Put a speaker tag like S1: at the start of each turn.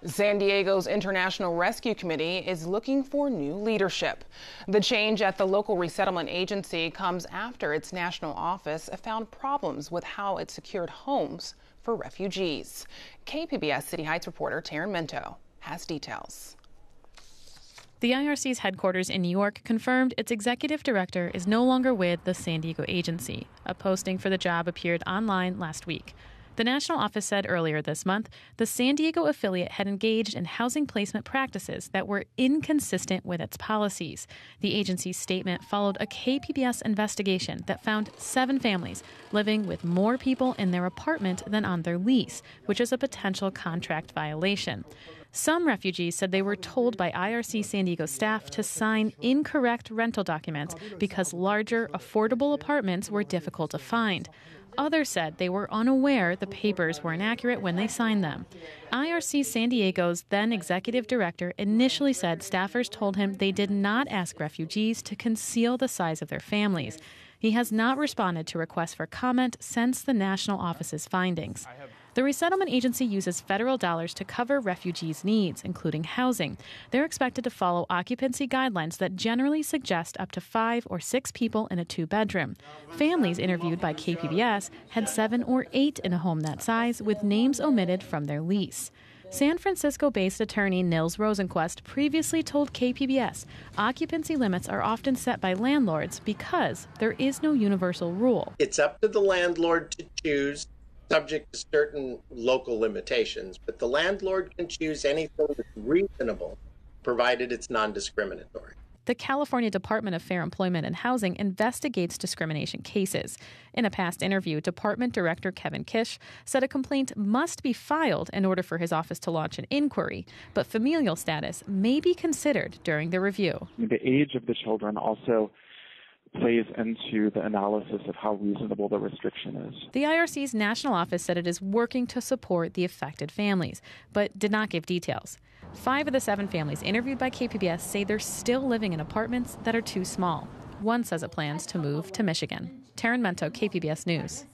S1: San Diego's International Rescue Committee is looking for new leadership. The change at the local resettlement agency comes after its national office found problems with how it secured homes for refugees. KPBS City Heights reporter Taryn Minto has details.
S2: The IRC's headquarters in New York confirmed its executive director is no longer with the San Diego agency. A posting for the job appeared online last week. The national office said earlier this month the San Diego affiliate had engaged in housing placement practices that were inconsistent with its policies. The agency's statement followed a KPBS investigation that found 7 families living with more people in their apartment than on their lease, which is a potential contract violation. Some refugees said they were told by IRC San Diego staff to sign incorrect rental documents because larger, affordable apartments were difficult to find. Others said they were unaware the papers were inaccurate when they signed them. IRC San Diego's then executive director initially said staffers told him they did not ask refugees to conceal the size of their families. He has not responded to requests for comment since the national office's findings. The resettlement agency uses federal dollars to cover refugees' needs, including housing. They're expected to follow occupancy guidelines that generally suggest up to 5 or 6 people in a 2-bedroom. Families interviewed by KPBS had 7 or 8 in a home that size, with names omitted from their lease. San Francisco-based attorney Nils Rosenquist previously told KPBS occupancy limits are often set by landlords because there is no universal rule.
S3: It's up to the landlord to choose, subject to certain local limitations, but the landlord can choose anything that's reasonable, provided it's non-discriminatory.
S2: The California Department of Fair Employment and Housing investigates discrimination cases. In a past interview, Department Director Kevin Kish said a complaint must be filed in order for his office to launch an inquiry, but familial status may be considered during the review.
S4: The age of the children also plays into the analysis of how reasonable the restriction is.
S2: The IRC's national office said it is working to support the affected families, but did not give details. 5 of the 7 families interviewed by KPBS say they're still living in apartments that are too small. One says it plans to move to Michigan. Taryn Minto, KPBS News.